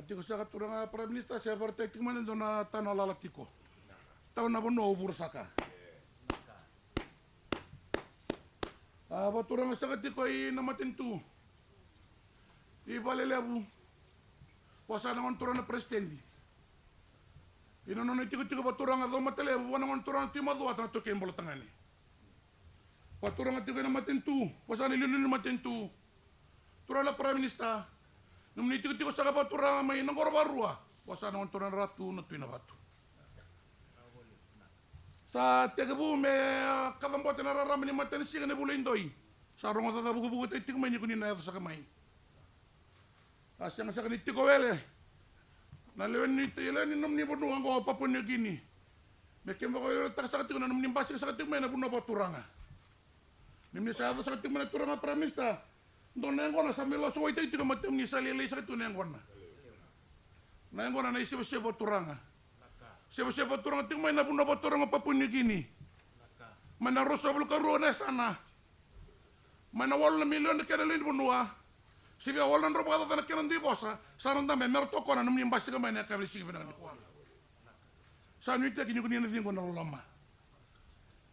tiko sa katuranga Prime Minister siya protecting man doon na tanah lalatiko. Taon na bono bursaka. Baturanga sa katiko ay namatin tu. Ibalelebu. Wasa na turang na presidente. Inono tiko baturanga do matelebu wana turang ti madu atna to kembol tangani. Baturanga tiko na matin tu. Wasa ni lulu matin tu. Turang la Prime Minister. Nung tiko sa kabaturanga may nangor barua. Wasa na turang ratu na tuina batu. Sa tegabu me kadambote na rarama ni matin siya na bulain doy. Sa rongo sa buku-buku tayo tingmay niyo kunin na ito sa kamay. Asyang sa kanit tiko wele. Nalewen ni tilan ni nom ni bunuang ko Papua New Guinea. Mekem ko tak sa katiko na nom ni basik sa katiko may na buno baturanga. Nimni sa ato sa katiko may turanga Prime Minister. Don nang ko na sa milo so ito tiko matem ni salili sa katiko nang ko na. Nang ko na isip baturanga. Siapa turang ting may nabuno ba turang Papua New Guinea. Mana rosabul karuana sana. Mana wal na milyon na kanalin bunua. Sibi wal na roba ta na kanan di bosa. Saran ta me merto ko na num nimbasi ka may na kabli sige benang ko. Sa nuita kinyo kunin na ko na lama.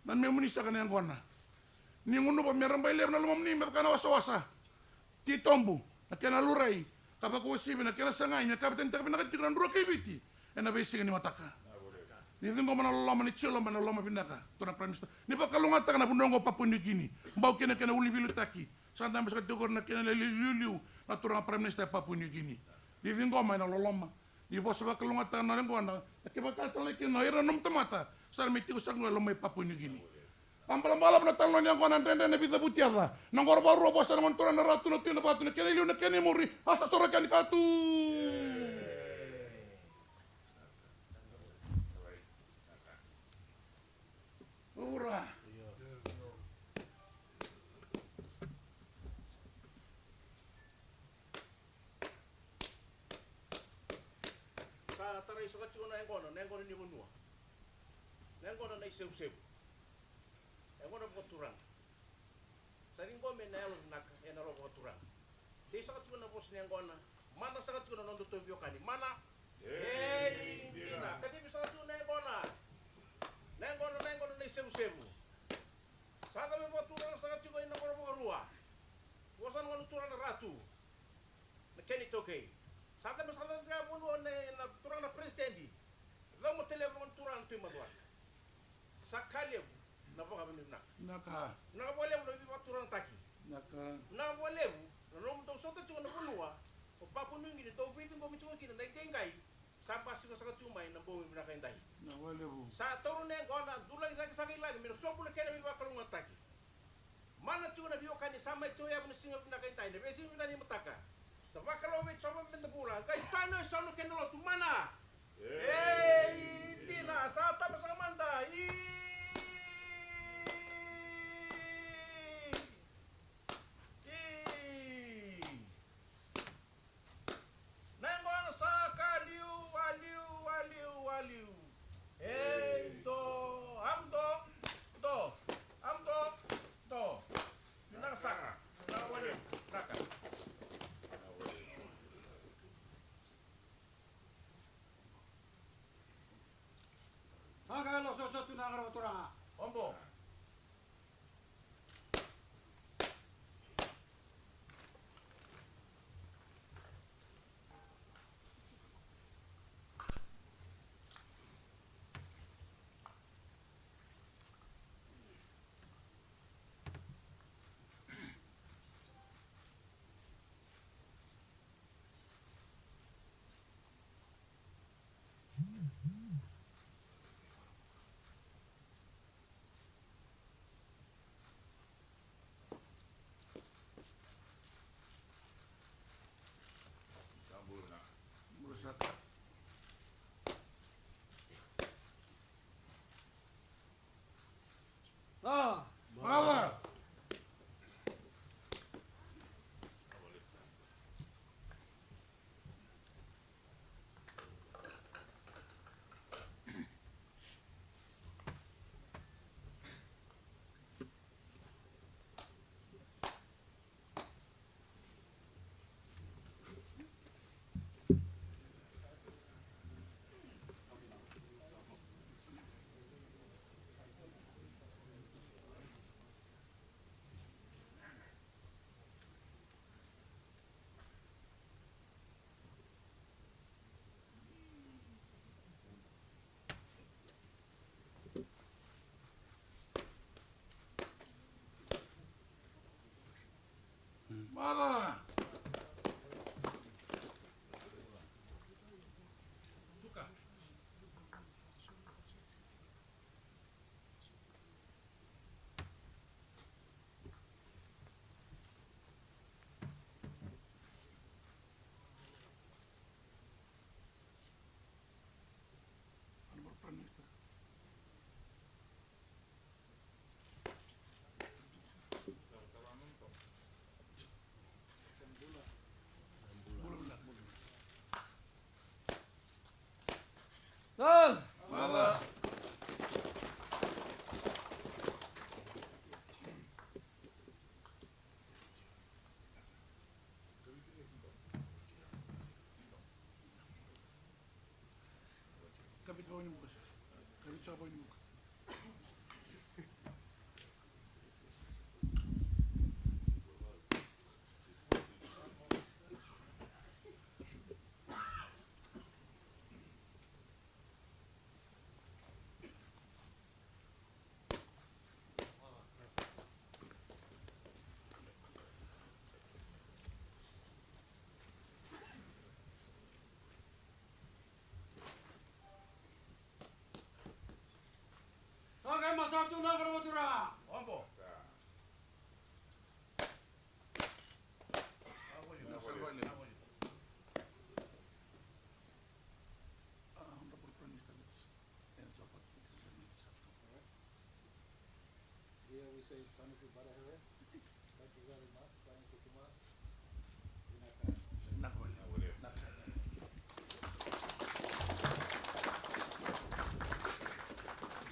Nan me munisa ka na ko na. Ni ngunu ba meram bay lem na lumam ni mer kana wasa-wasa. Ti tombu na kana lurai. Kapag ko sibi na kana sangay na kapten ta na katiran ro kibiti. Ena besi ni mataka. Ni tingo mana lama ni chilo mana lama pinaka. Tuna Prime Minister. Ni pa kalungata na bundongo Papua New Guinea. Mbau kena uli bilu taki. Santa mas kategor na kena liu na turang Prime Minister Papua New Guinea. Ni tingo mana lama. Ni bos ba kalungata na rengo na. Akiba kata lagi na ira nom tomata. Sar mitiku sang lama Papua New Guinea. Ampalam-palam na talon yang ko na tenda na bita butiasa. Nang baru bos na turang na ratu na tuna batu na kena liu na kena muri. Asa sorakan katu. Ura. Sa taray sa katsuko na engkono ni bunua. Engkono na iseu-seu. Engkono po turang. Sa ringko may naelog na enaro po turang. Di sa katsuko na po sinengkono. Mana sa katsuko na nonduto biyokani. Mana? Hindi na. Katibi sa katsuko na engkono. Nengono na sebu-sebu. Sa kami po turang sa katsuko na korbo rua. Wasan ngono turang na ratu. Na keni toke. Sa kami sa katsuko puno na turang na presidente. Law mo telefon turang tu madwa. Sa kalye na po kami na. Naka. Na boleh mo bi turang taki. Naka. Na boleh mo rom to so katsuko na puno. O Papua New Guinea to bitin ko mitsuko kina dengay. Sampai sih kesana cuma yang nambung mereka yang tahi. Nah, boleh bu. Saat turun yang kau nak dulu lagi sakit lagi, minum sopu lagi kena minum kalau ngataki. Mana cuma nabi okan ni sama itu ya minum singa mereka yang tahi. Nabi singa mereka yang mataka. Tapi kalau wet sopu minum pula, kau tanah sono kena lo tu mana? Tina saat apa sama manda? Satu na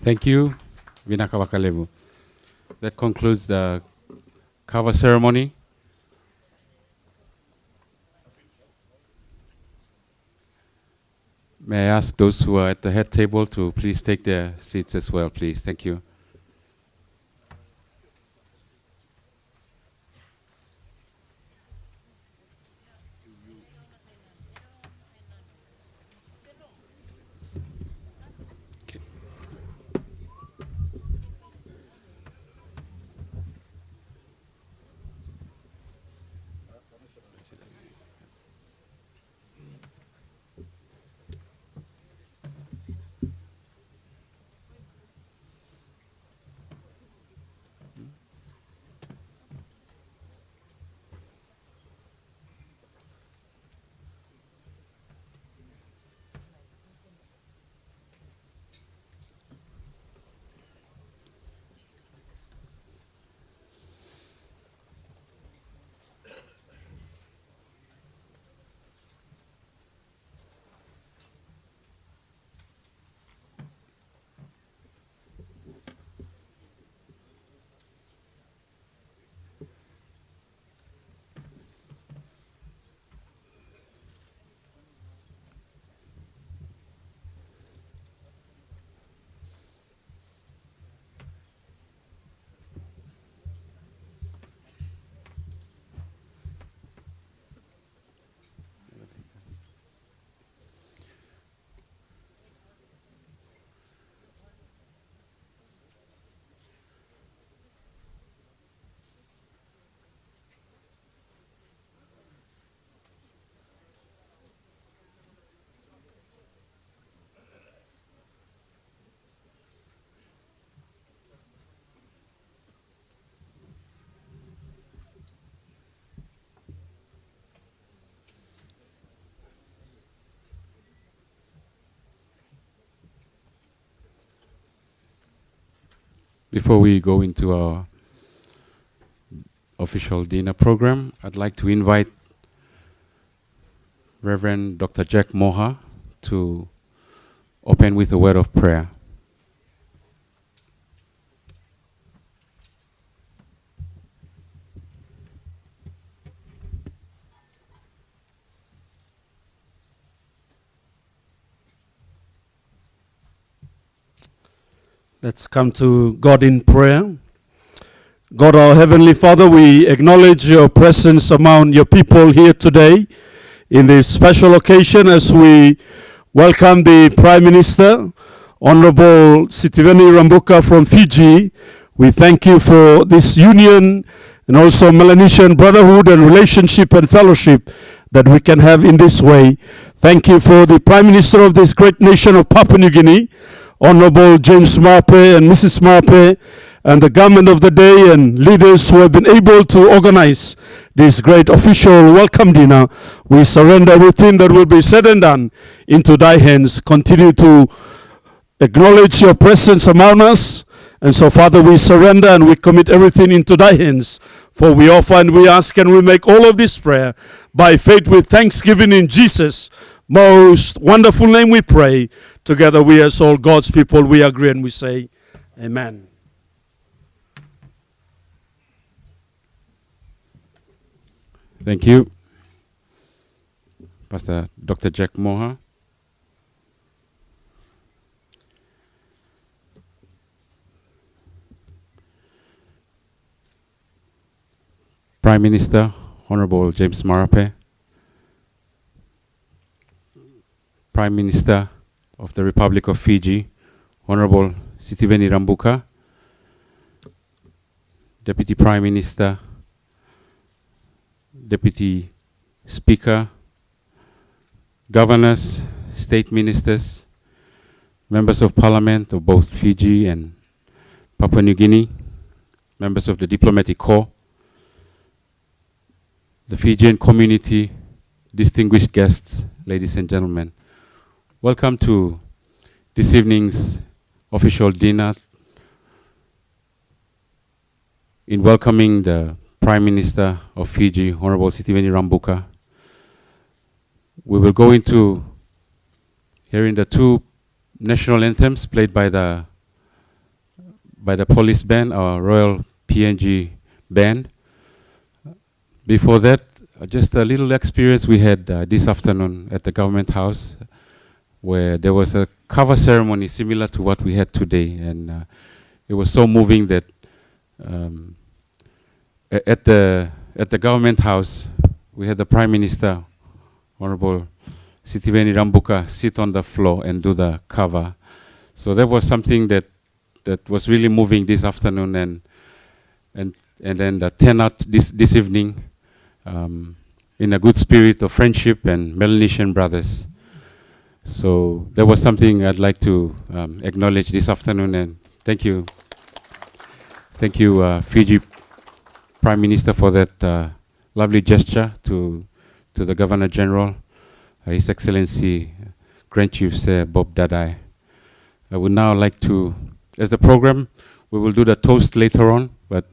Thank you, Vinaka Wakalebu. That concludes the cover ceremony. May I ask those who are at the head table to please take their seats as well, please. Thank you. Okay. Before we go into our official dinner program, I'd like to invite Reverend Dr. Jack Moha to open with a word of prayer. Let's come to God in prayer. God, our Heavenly Father, we acknowledge your presence among your people here today in this special occasion as we welcome the Prime Minister, Honourable Sitiveni Rabuka from Fiji. We thank you for this union and also Melanesian brotherhood and relationship and fellowship that we can have in this way. Thank you for the Prime Minister of this great nation of Papua New Guinea, Honourable James Marape and Mrs. Marape, and the government of the day and leaders who have been able to organize this great official welcome dinner. We surrender everything that will be said and done into thy hands. Continue to acknowledge your presence among us. And so, Father, we surrender and we commit everything into thy hands. For we offer and we ask and we make all of this prayer by faith with thanksgiving in Jesus' most wonderful name we pray. Together we as all God's people, we agree and we say, Amen. Thank you, Pastor Dr. Jack Moha. Prime Minister, Honourable James Marape. Prime Minister of the Republic of Fiji, Honourable Sitiveni Rabuka. Deputy Prime Minister, Deputy Speaker, Governors, State Ministers, Members of Parliament of both Fiji and Papua New Guinea, Members of the Diplomatic Corps, the Fijian community, distinguished guests, ladies and gentlemen. Welcome to this evening's official dinner in welcoming the Prime Minister of Fiji, Honourable Sitiveni Rabuka. We will go into hearing the two national anthems played by the police band, our Royal PNG band. Before that, just a little experience we had this afternoon at the Government House, where there was a cover ceremony similar to what we had today, and it was so moving that at the Government House, we had the Prime Minister, Honourable Sitiveni Rabuka, sit on the floor and do the cover. So that was something that was really moving this afternoon, and then the turnout this evening, in a good spirit of friendship and Melanesian brothers. So that was something I'd like to acknowledge this afternoon, and thank you. Thank you, Fiji Prime Minister, for that lovely gesture to the Governor General, His Excellency Grand Chief Sir Bob Dadai. I would now like to, as the program, we will do the toast later on, but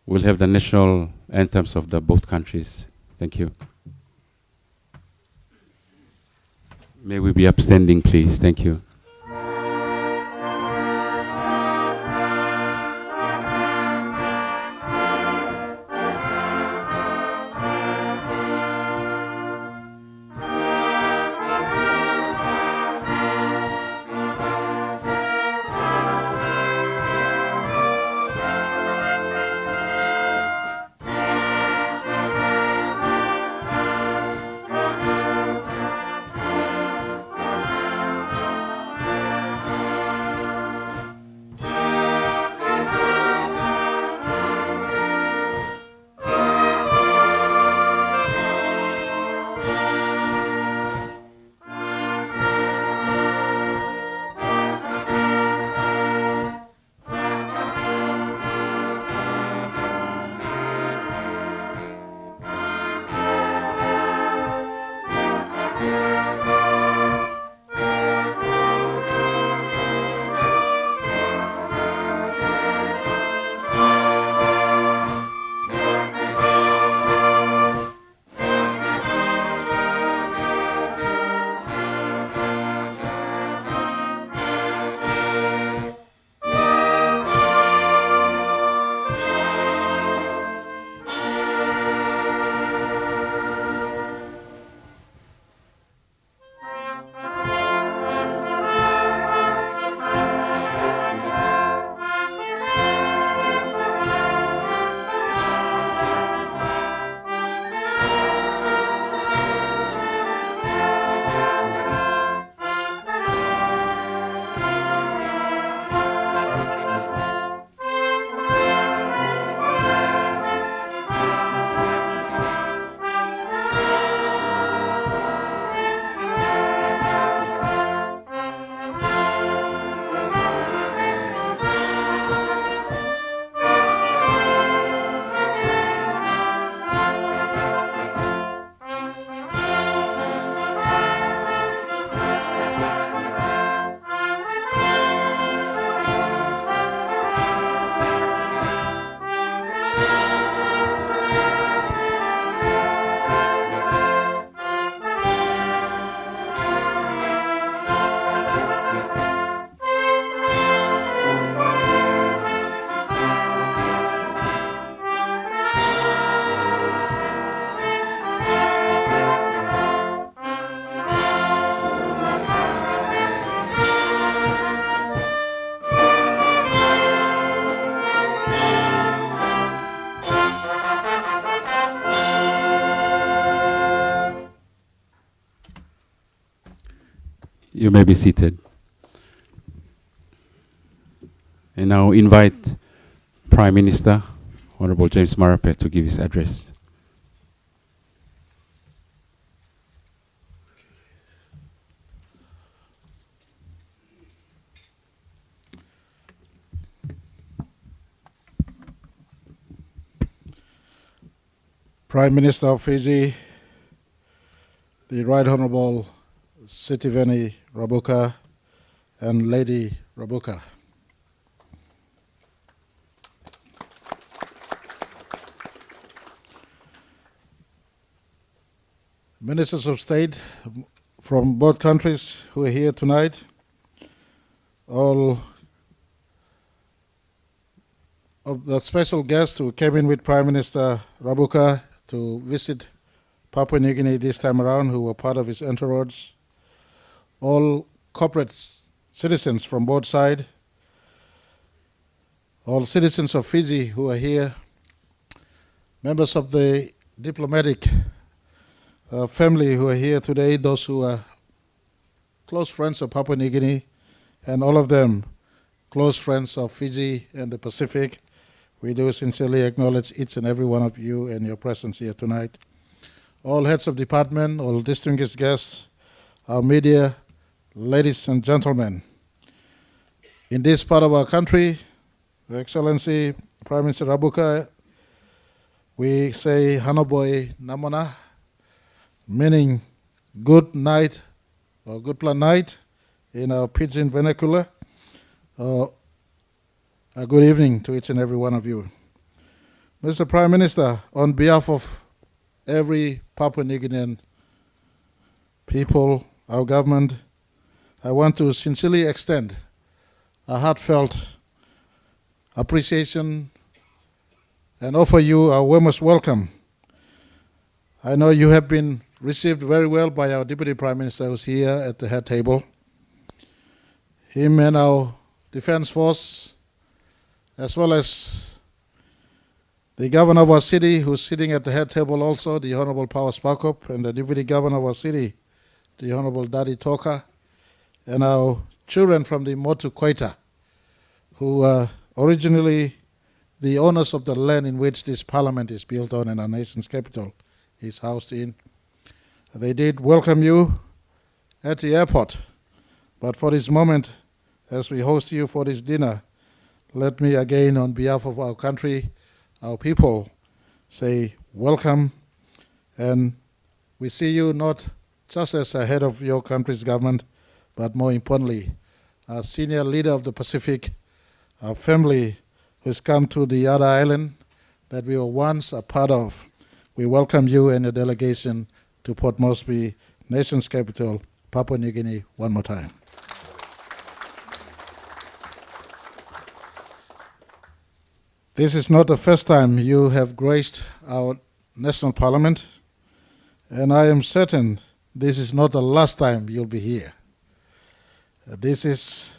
we'll have the national anthems of the both countries. Thank you. May we be upstanding, please. Thank you. You may be seated. And now invite Prime Minister, Honourable James Marape, to give his address. Prime Minister of Fiji, the Right Honourable Sitiveni Rabuka and Lady Rabuka. Ministers of State from both countries who are here tonight, all of the special guests who came in with Prime Minister Rabuka to visit Papua New Guinea this time around, who were part of his entourage, all corporate citizens from both sides, all citizens of Fiji who are here, members of the diplomatic family who are here today, those who are close friends of Papua New Guinea, and all of them close friends of Fiji and the Pacific. We do sincerely acknowledge each and every one of you and your presence here tonight. All heads of department, all distinguished guests, our media, ladies and gentlemen. In this part of our country, Your Excellency Prime Minister Rabuka, we say Hanoboy Namona, meaning good night or good plan night in our Pidgin vernacular. A good evening to each and every one of you. Mr. Prime Minister, on behalf of every Papua New Guinean people, our government, I want to sincerely extend a heartfelt appreciation and offer you our warmest welcome. I know you have been received very well by our Deputy Prime Minister who's here at the head table. Him and our Defense Force, as well as the Governor of our city who's sitting at the head table also, the Honourable Power Sparkup, and the Deputy Governor of our city, the Honourable Dadi Toka, and our children from the Motu Koita, who are originally the owners of the land in which this parliament is built on and our nation's capital is housed in. They did welcome you at the airport, but for this moment, as we host you for this dinner, let me again, on behalf of our country, our people, say welcome, and we see you not just as a head of your country's government, but more importantly, a senior leader of the Pacific, our family who's come to the other island that we were once a part of. We welcome you and your delegation to Port Moresby, nation's capital, Papua New Guinea, one more time. This is not the first time you have graced our national parliament, and I am certain this is not the last time you'll be here. This is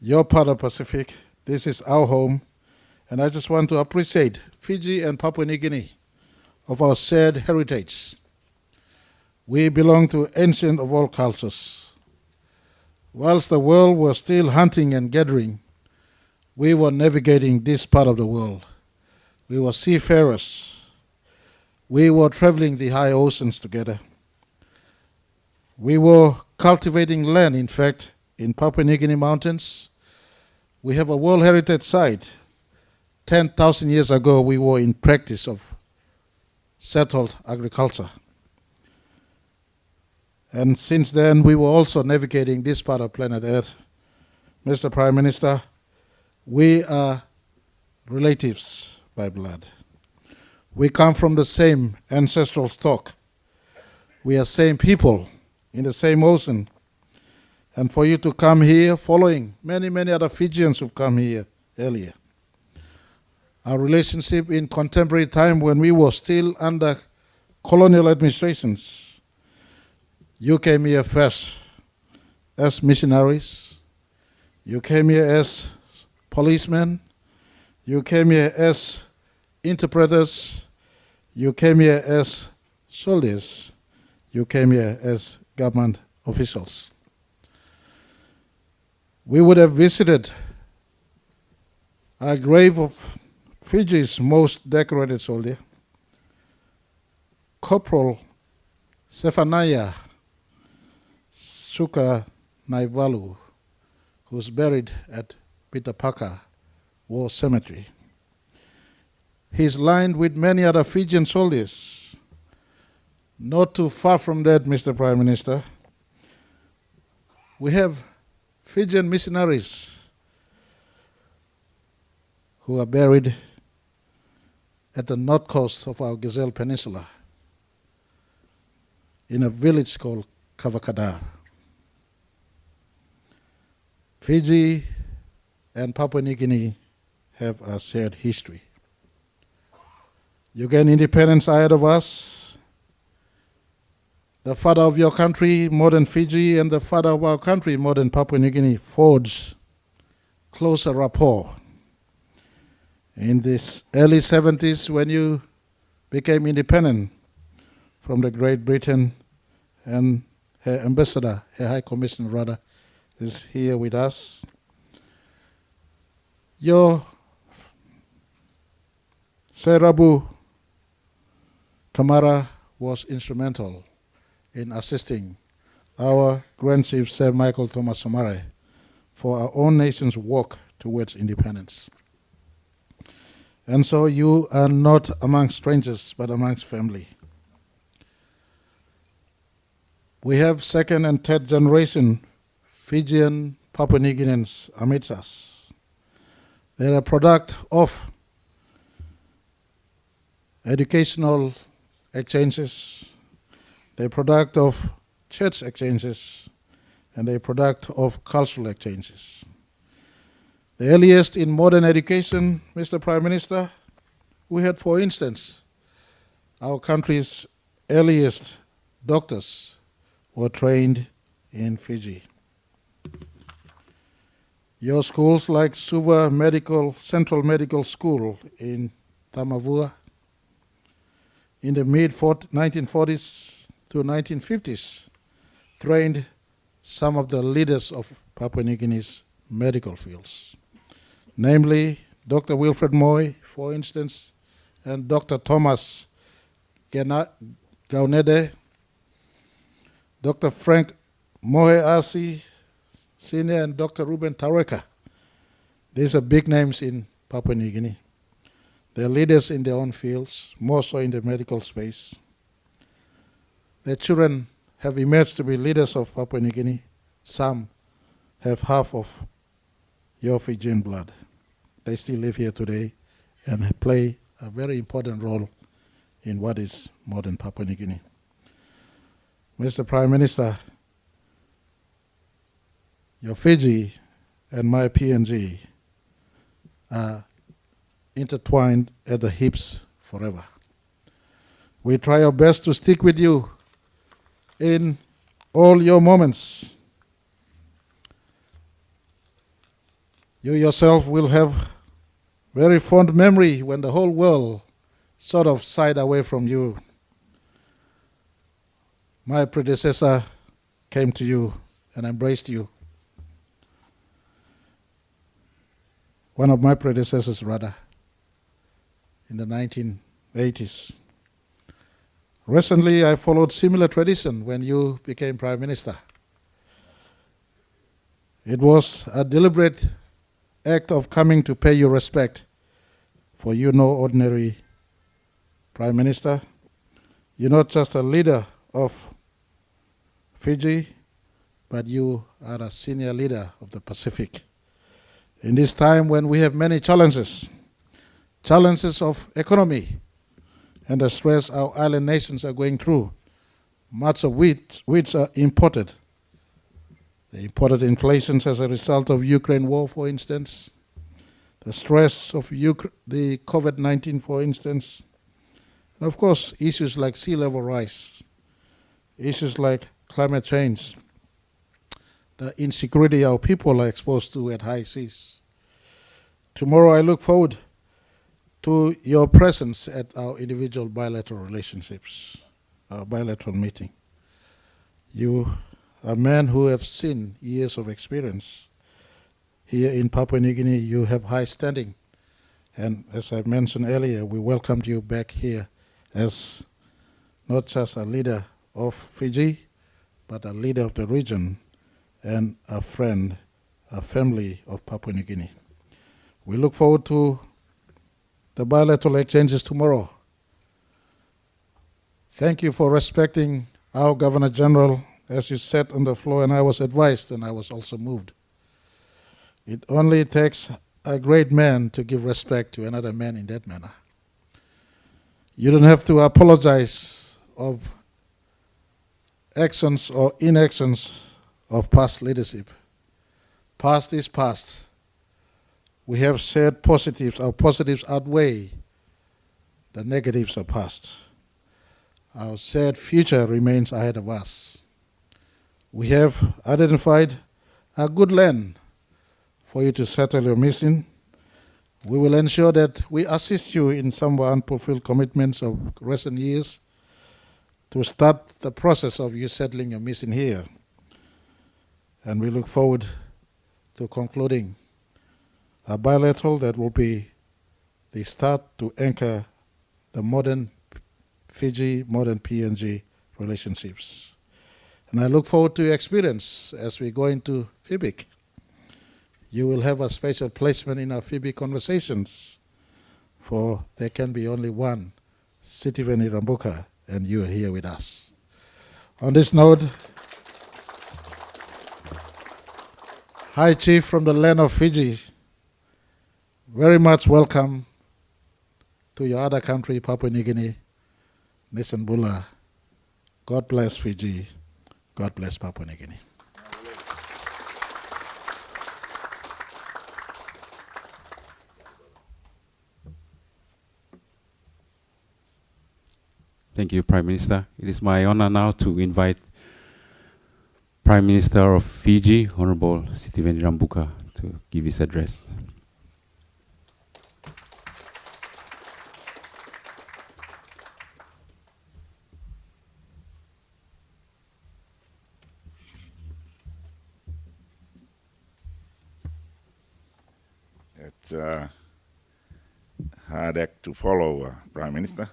your part of Pacific, this is our home, and I just want to appreciate Fiji and Papua New Guinea of our shared heritage. We belong to ancient of all cultures. Whilst the world was still hunting and gathering, we were navigating this part of the world. We were seafarers. We were traveling the high oceans together. We were cultivating land, in fact, in Papua New Guinea mountains. We have a World Heritage Site. 10,000 years ago, we were in practice of settled agriculture. And since then, we were also navigating this part of planet Earth. Mr. Prime Minister, we are relatives by blood. We come from the same ancestral stock. We are same people in the same ocean. And for you to come here following many, many other Fijians who've come here earlier. Our relationship in contemporary time when we were still under colonial administrations. You came here first as missionaries. You came here as policemen. You came here as interpreters. You came here as soldiers. You came here as government officials. We would have visited a grave of Fiji's most decorated soldier, Corporal Zephaniah Suka Naivalu, who's buried at Pitapaka War Cemetery. He's lined with many other Fijian soldiers. Not too far from that, Mr. Prime Minister, we have Fijian missionaries who are buried at the north coast of our Gazelle Peninsula. in a village called Kavakadar. Fiji and Papua New Guinea have a shared history. You gained independence ahead of us. The father of your country, modern Fiji, and the father of our country, modern Papua New Guinea, forged closer rapport. In the early 70s, when you became independent from the Great Britain, and her ambassador, her High Commissioner rather, is here with us. Your Serabu Kamara was instrumental in assisting our Grand Chief Sir Michael Thomas Somare for our own nation's walk towards independence. And so you are not among strangers, but amongst family. We have second and third generation Fijian Papua New Guineans amidst us. They're a product of educational exchanges, they're a product of church exchanges, and they're a product of cultural exchanges. The earliest in modern education, Mr. Prime Minister, we had, for instance, our country's earliest doctors were trained in Fiji. Your schools like Suva Central Medical School in Tamavua in the mid-1940s to 1950s trained some of the leaders of Papua New Guinea's medical fields, namely Dr. Wilfred Moy, for instance, and Dr. Thomas Gaunede, Dr. Frank Mohe Asi, Senior, and Dr. Ruben Tareka. These are big names in Papua New Guinea. They're leaders in their own fields, more so in the medical space. Their children have emerged to be leaders of Papua New Guinea. Some have half of your Fijian blood. They still live here today and play a very important role in what is modern Papua New Guinea. Mr. Prime Minister, your Fiji and my PNG are intertwined at the hips forever. We try our best to stick with you in all your moments. You yourself will have very fond memory when the whole world sort of shied away from you. My predecessor came to you and embraced you. One of my predecessors, rather, in the 1980s. Recently, I followed similar tradition when you became Prime Minister. It was a deliberate act of coming to pay you respect, for you're no ordinary Prime Minister. You're not just a leader of Fiji, but you are a senior leader of the Pacific. In this time when we have many challenges of economy and the stress our island nations are going through, much of which are imported. The imported inflations as a result of Ukraine war, for instance, the stress of the COVID-19, for instance, and of course issues like sea level rise, issues like climate change, the insecurity our people are exposed to at high seas. Tomorrow I look forward to your presence at our individual bilateral relationships, our bilateral meeting. You are a man who have seen years of experience. Here in Papua New Guinea, you have high standing. And as I mentioned earlier, we welcomed you back here as not just a leader of Fiji, but a leader of the region and a friend, a family of Papua New Guinea. We look forward to the bilateral exchanges tomorrow. Thank you for respecting our Governor General as you sat on the floor, and I was advised and I was also moved. It only takes a great man to give respect to another man in that manner. You don't have to apologize of actions or inactions of past leadership. Past is past. We have shared positives. Our positives outweigh the negatives of past. Our shared future remains ahead of us. We have identified a good land for you to settle your mission. We will ensure that we assist you in some unfulfilled commitments of recent years to start the process of you settling your mission here. And we look forward to concluding a bilateral that will be the start to anchor the modern Fiji, modern PNG relationships. And I look forward to your experience as we go into FIBIC. You will have a special placement in our FIBIC conversations, for there can be only one Sitiveni Rabuka, and you are here with us. On this note, High Chief from the land of Fiji, very much welcome to your other country, Papua New Guinea, Nisambula. God bless Fiji. God bless Papua New Guinea. Thank you, Prime Minister. It is my honor now to invite Prime Minister of Fiji, Honourable Sitiveni Rabuka, to give his address. It's a hard act to follow, Prime Minister.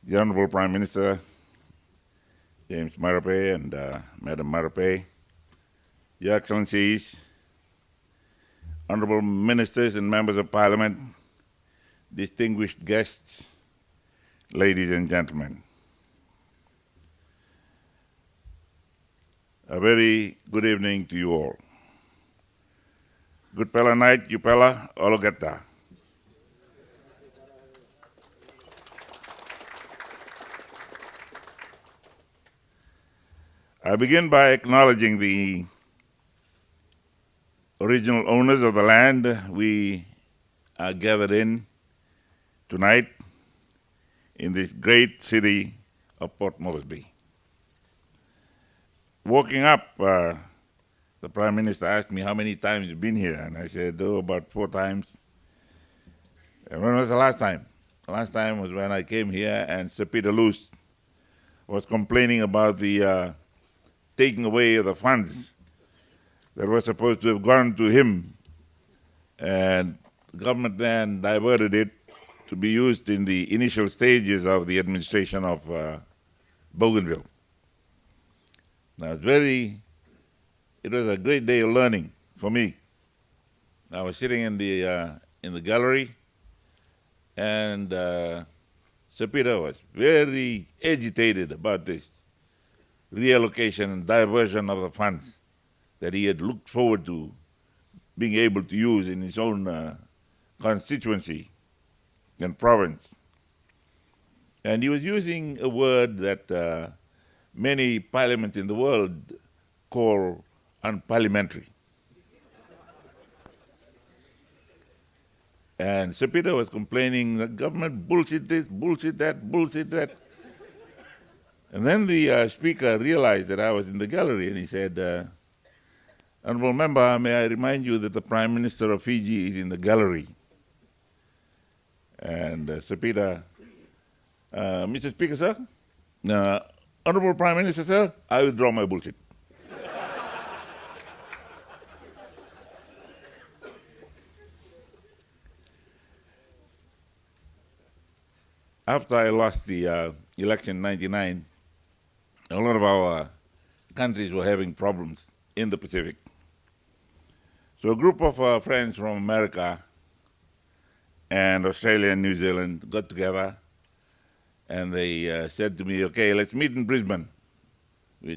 The Honourable Prime Minister, James Marape and Madam Marape, Your Excellencies, Honourable Ministers and Members of Parliament, distinguished guests, ladies and gentlemen. A very good evening to you all. Good pela night, you pela, ologeta. I begin by acknowledging the original owners of the land we are gathered in tonight in this great city of Port Moresby. Walking up, the Prime Minister asked me how many times you've been here, and I said, oh, about 4 times. And when was the last time? The last time was when I came here and Sir Peter Luce was complaining about the taking away of the funds that were supposed to have gone to him, and the government then diverted it to be used in the initial stages of the administration of Bougainville. Now it was a great day of learning for me. I was sitting in the gallery, and Sir Peter was very agitated about this reallocation and diversion of the funds that he had looked forward to being able to use in his own constituency and province. And he was using a word that many parliaments in the world call unparliamentary. And Sir Peter was complaining the government bullshit this, bullshit that, bullshit that. And then the speaker realized that I was in the gallery, and he said, Honourable Member, may I remind you that the Prime Minister of Fiji is in the gallery. And Sir Peter, Mr. Speaker, sir, Honourable Prime Minister, sir, I withdraw my bullshit. After I lost the election in '99, a lot of our countries were having problems in the Pacific. So a group of friends from America and Australia and New Zealand got together, and they said to me, okay, let's meet in Brisbane. We're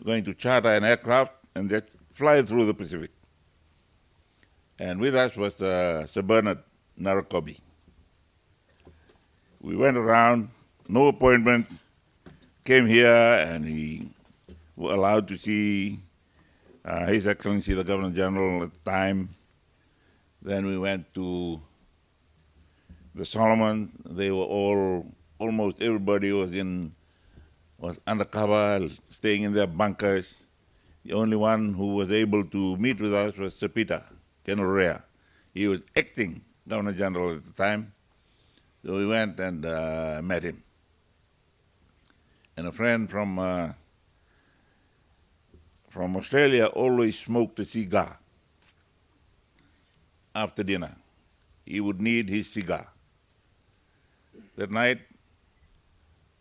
going to charter an aircraft and just fly through the Pacific. And with us was Sir Bernard Narakobi. We went around, no appointments, came here and we were allowed to see His Excellency the Governor General at the time. Then we went to the Solomon. They were almost everybody was undercover, staying in their bunkers. The only one who was able to meet with us was Sir Peter, General Rea. He was acting Governor General at the time. So we went and met him. And a friend from Australia always smoked a cigar after dinner. He would need his cigar. That night,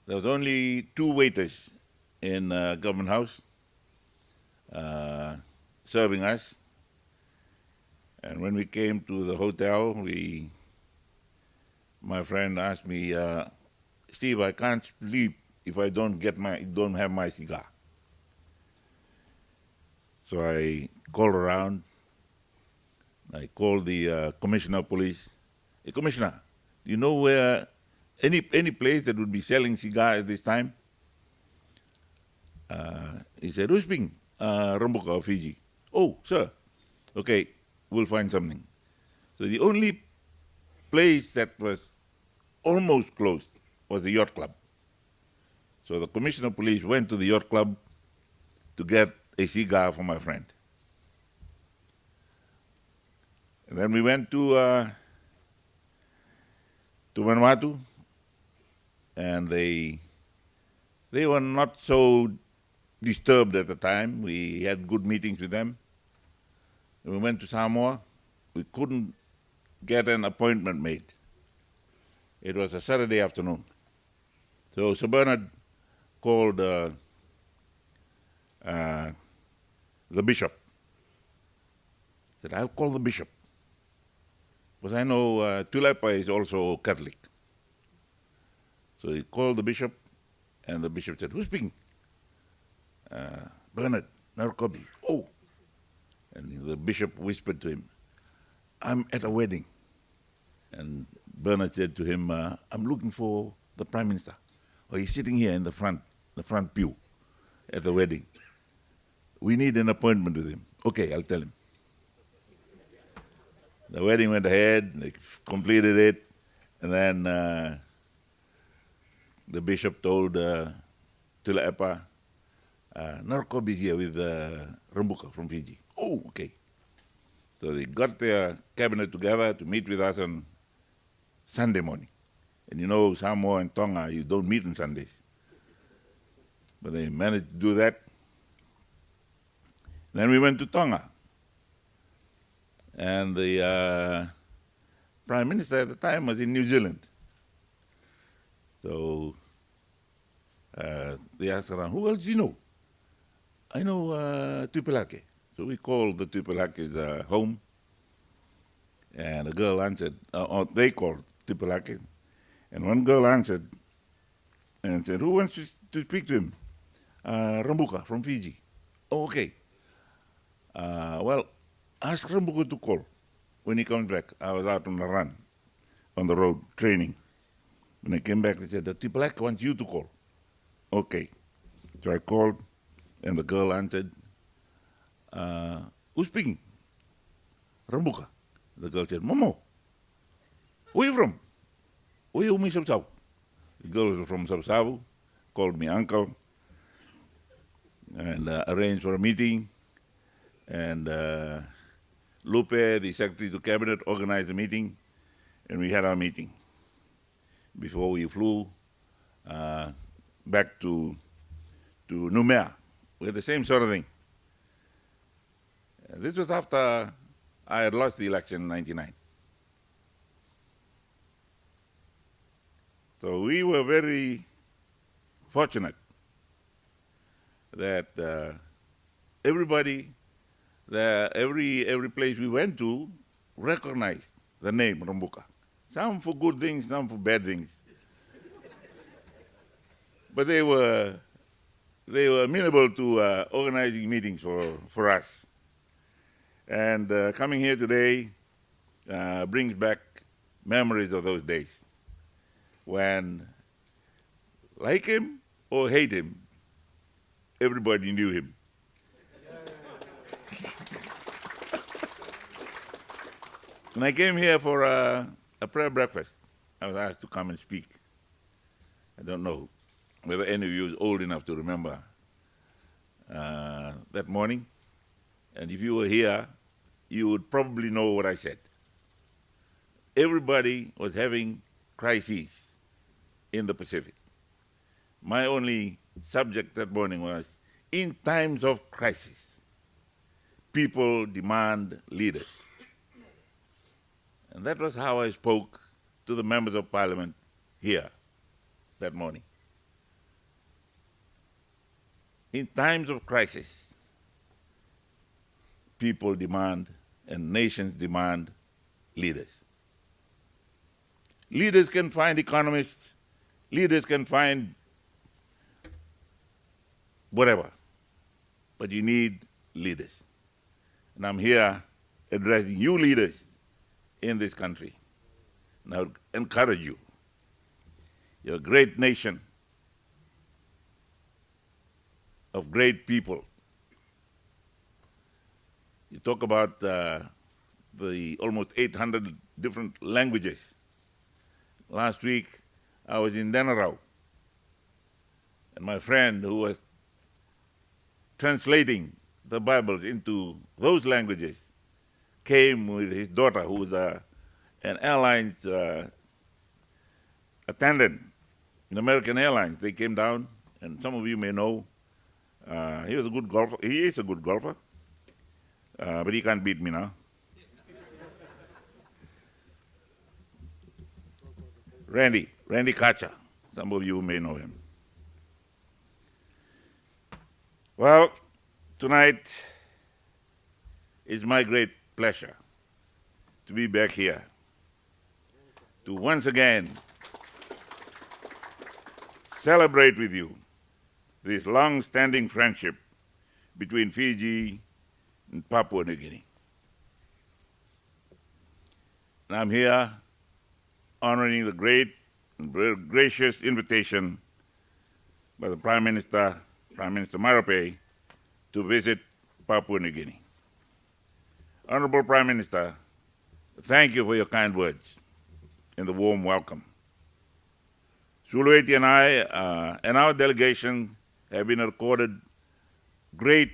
there was only 2 waiters in Government House serving us. And when we came to the hotel, my friend asked me, Steve, I can't sleep if I don't have my cigar. So I called around. I called the Commissioner of Police. Hey, Commissioner, do you know where any place that would be selling cigar at this time? He said, who's speaking? Rabuka of Fiji. Oh, sir. Okay, we'll find something. So the only place that was almost closed was the yacht club. So the Commissioner of Police went to the yacht club to get a cigar for my friend. And then we went to Vanuatu, and they were not so disturbed at the time. We had good meetings with them. And we went to Samoa. We couldn't get an appointment made. It was a Saturday afternoon. So Sir Bernard called the bishop. He said, I'll call the bishop. Because I know Tulepa is also Catholic. So he called the bishop, and the bishop said, who's speaking? Bernard, Narkobi. Oh. And the bishop whispered to him, I'm at a wedding. And Bernard said to him, I'm looking for the Prime Minister. Oh, he's sitting here in the front pew at the wedding. We need an appointment with him. Okay, I'll tell him. The wedding went ahead, they completed it, and then the bishop told Tulepa, Narkob is here with Rabuka from Fiji. Oh, okay. So they got their cabinet together to meet with us on Sunday morning. And you know, Samoa and Tonga, you don't meet on Sundays. But they managed to do that. Then we went to Tonga. And the Prime Minister at the time was in New Zealand. So they asked around, who else do you know? I know Tupelake. So we called the Tupelake's home. And a girl answered, or they called Tupelake. And one girl answered and said, who wants to speak to him? Rabuka from Fiji. Oh, okay. Well, ask Rabuka to call when he comes back. I was out on the run, on the road, training. When I came back, they said, the Tupelake wants you to call. Okay. So I called, and the girl answered, who's speaking? Rabuka. The girl said, Momo, where you from? Where you, Miss Sabsabu? The girl was from Sabsabu, called me uncle, and arranged for a meeting. And Lupe, the Secretary to Cabinet, organized a meeting, and we had our meeting before we flew back to Numea. We had the same sort of thing. This was after I had lost the election in '99. So we were very fortunate that everybody, every place we went to recognized the name Rabuka. Some for good things, some for bad things. But they were amenable to organizing meetings for us. And coming here today brings back memories of those days when, like him or hate him, everybody knew him. When I came here for a prayer breakfast, I was asked to come and speak. I don't know whether any of you is old enough to remember that morning. And if you were here, you would probably know what I said. Everybody was having crises in the Pacific. My only subject that morning was, in times of crisis, people demand leaders. And that was how I spoke to the members of parliament here that morning. In times of crisis, people demand and nations demand leaders. Leaders can find economists, leaders can find whatever, but you need leaders. And I'm here addressing you leaders in this country. And I would encourage you. You're a great nation of great people. You talk about the almost 800 different languages. Last week, I was in Denarau, and my friend who was translating the Bibles into those languages came with his daughter, who was an airlines attendant in American Airlines. They came down, and some of you may know, he was a good golfer. He is a good golfer, but he can't beat me now. Randy Kacha. Some of you may know him. Well, tonight is my great pleasure to be back here, to once again celebrate with you this long-standing friendship between Fiji and Papua New Guinea. And I'm here honoring the great and very gracious invitation by the Prime Minister Marape, to visit Papua New Guinea. Honourable Prime Minister, thank you for your kind words and the warm welcome. Sulawesi and I and our delegation have been accorded great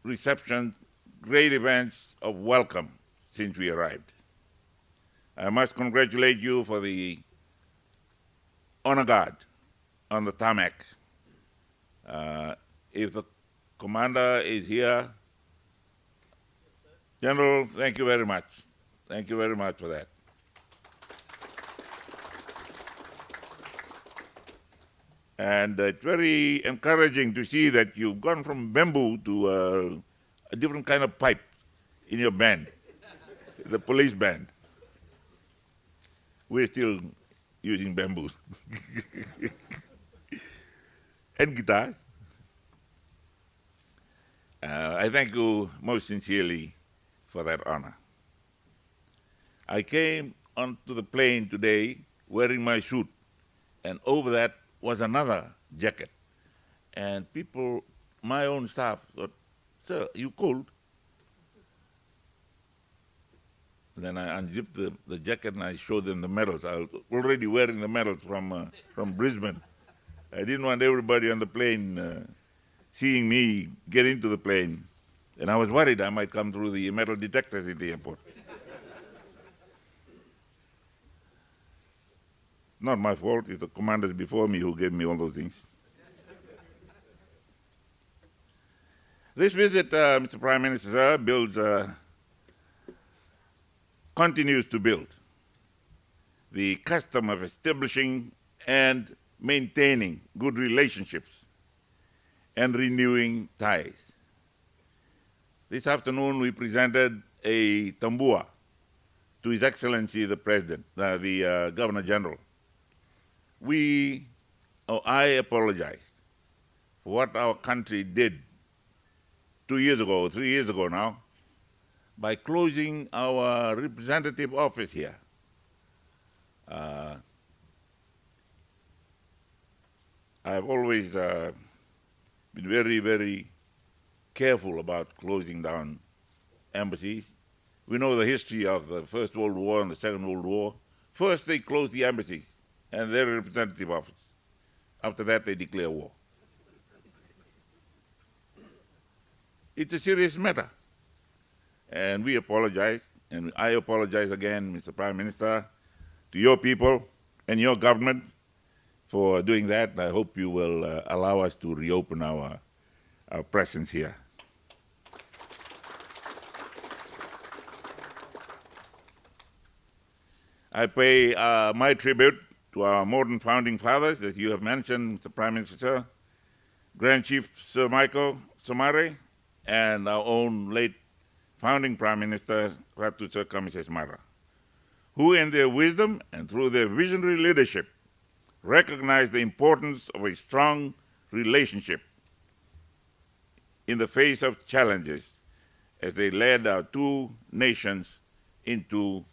reception, great events of welcome since we arrived. I must congratulate you for the honor guard on the tarmac. If the commander is here, General, thank you very much. Thank you very much for that. And it's very encouraging to see that you've gone from bamboo to a different kind of pipe in your band, the police band. We're still using bamboo. And guitars. I thank you most sincerely for that honor. I came onto the plane today wearing my suit, and over that was another jacket. And people, my own staff, thought, "Sir, you cold?" Then I unzipped the jacket and I showed them the medals. I was already wearing the medals from Brisbane. I didn't want everybody on the plane seeing me get into the plane. And I was worried I might come through the metal detectors at the airport. Not my fault, it's the commanders before me who gave me all those things. This visit, Mr. Prime Minister, continues to build the custom of establishing and maintaining good relationships and renewing ties. This afternoon we presented a tambua to His Excellency the President, the Governor General. I apologized for what our country did 2 years ago, 3 years ago now, by closing our representative office here. I've always been very, very careful about closing down embassies. We know the history of the First World War and the Second World War. First, they closed the embassies and their representative office. After that, they declare war. It's a serious matter. And we apologize, and I apologize again, Mr. Prime Minister, to your people and your government for doing that. I hope you will allow us to reopen our presence here. I pay my tribute to our modern founding fathers that you have mentioned, Mr. Prime Minister, Grand Chief Sir Michael Somare, and our own late founding Prime Minister, Ratu Sir Kamises Mara, who in their wisdom and through their visionary leadership recognized the importance of a strong relationship in the face of challenges as they led our two nations into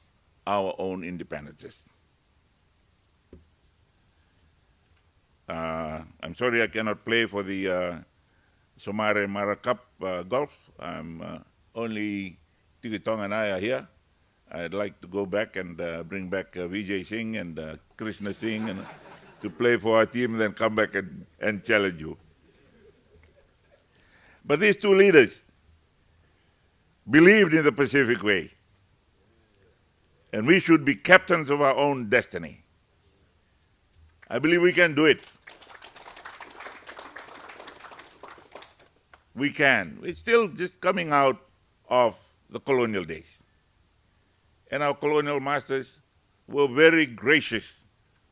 our own independences. I'm sorry I cannot play for the Somare Mara Cup golf. Only Tikitong and I are here. I'd like to go back and bring back Vijay Singh and Krishna Singh and to play for our team, then come back and challenge you. But these two leaders believed in the Pacific way. And we should be captains of our own destiny. I believe we can do it. We can. It's still just coming out of the colonial days. And our colonial masters were very gracious,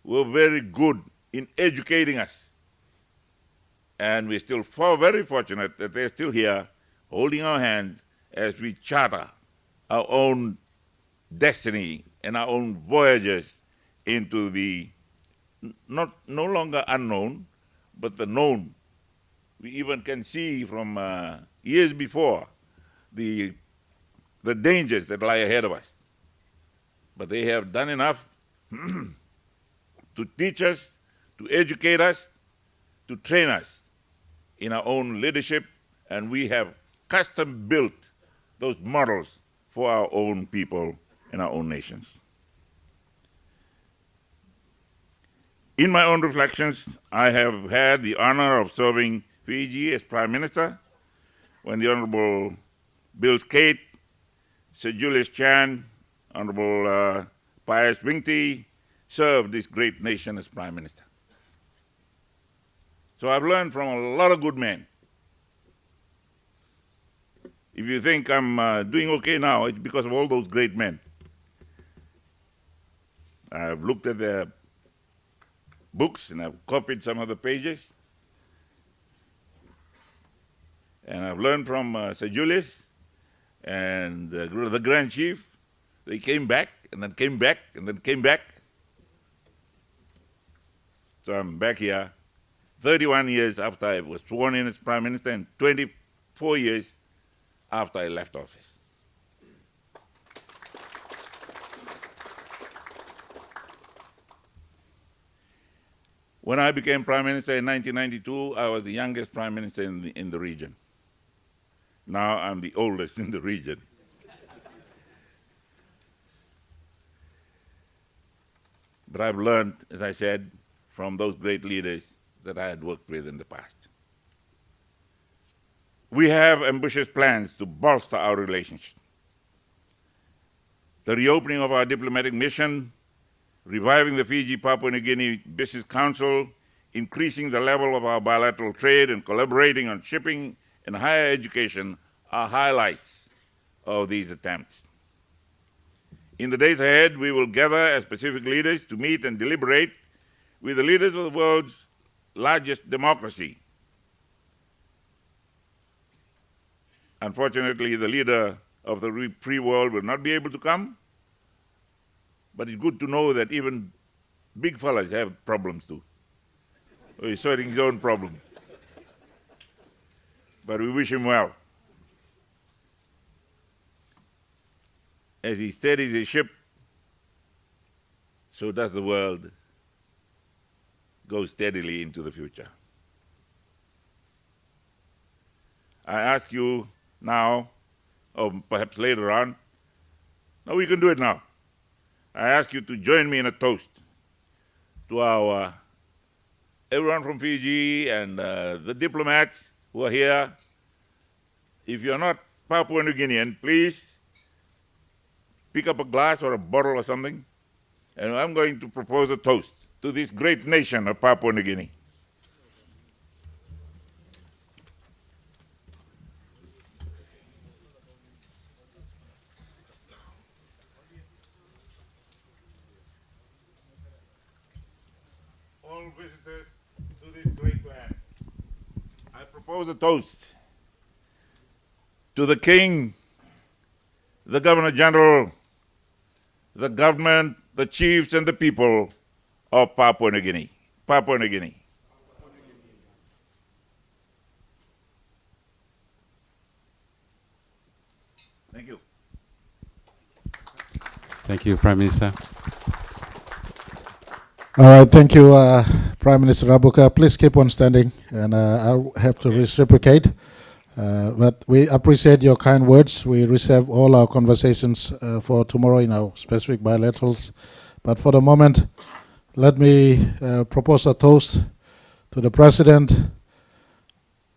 were very good in educating us. And we're still very fortunate that they're still here holding our hands as we charter our own destiny and our own voyages into the no longer unknown, but the known. We even can see from years before the dangers that lie ahead of us. But they have done enough to teach us, to educate us, to train us in our own leadership, and we have custom built those models for our own people and our own nations. In my own reflections, I have had the honor of serving Fiji as Prime Minister when the Honourable Bill Skate, Sir Julius Chan, Honourable Pius Bingti served this great nation as Prime Minister. So I've learned from a lot of good men. If you think I'm doing okay now, it's because of all those great men. I've looked at their books and I've copied some of the pages. And I've learned from Sir Julius and the Grand Chief. They came back and then came back and then came back. So I'm back here 31 years after I was sworn in as Prime Minister and 24 years after I left office. When I became Prime Minister in 1992, I was the youngest Prime Minister in the region. Now I'm the oldest in the region. But I've learned, as I said, from those great leaders that I had worked with in the past. We have ambitious plans to bolster our relationship. The reopening of our diplomatic mission, reviving the Fiji-Papua New Guinea Business Council, increasing the level of our bilateral trade and collaborating on shipping and higher education are highlights of these attempts. In the days ahead, we will gather as Pacific leaders to meet and deliberate with the leaders of the world's largest democracy. Unfortunately, the leader of the free world will not be able to come, but it's good to know that even big fellas have problems too. He's sorting his own problem. But we wish him well. As he steadies his ship, so does the world go steadily into the future. I ask you now, or perhaps later on, no, we can do it now. I ask you to join me in a toast to our everyone from Fiji and the diplomats who are here. If you're not Papua New Guinean, please pick up a glass or a bottle or something, and I'm going to propose a toast to this great nation of Papua New Guinea. All visitors to this great land, I propose a toast to the King, the Governor General, the government, the chiefs, and the people of Papua New Guinea. Papua New Guinea. Thank you. Thank you, Prime Minister. All right, thank you, Prime Minister Rabuka. Please keep on standing, and I'll have to reciprocate. But we appreciate your kind words. We reserve all our conversations for tomorrow in our specific bilaterals. But for the moment, let me propose a toast to the President,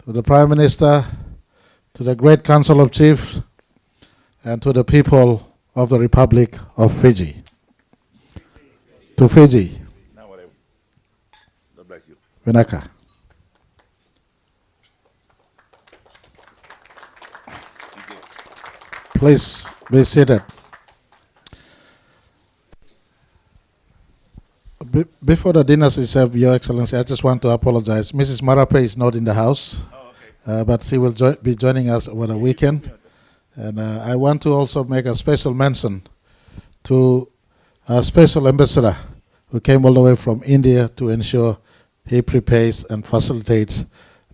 to the Prime Minister, to the Great Council of Chiefs, and to the people of the Republic of Fiji. To Fiji. Now whatever. God bless you. Vinaka. Please be seated. Before the dinners is served, Your Excellency, I just want to apologize. Mrs. Marape is not in the house, but she will be joining us over the weekend. And I want to also make a special mention to our special ambassador who came all the way from India to ensure he prepares and facilitates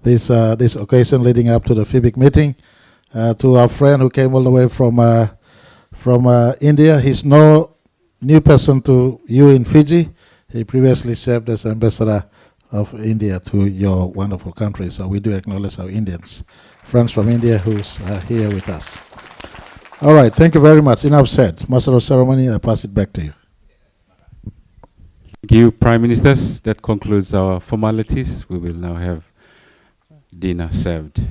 this occasion leading up to the FIBIC meeting. To our friend who came all the way from India, he's no new person to you in Fiji. He previously served as ambassador of India to your wonderful country. So we do acknowledge our Indians, friends from India who's here with us. All right, thank you very much. Enough said. Master of Ceremony, I pass it back to you. Thank you, Prime Ministers. That concludes our formalities. We will now have dinner served.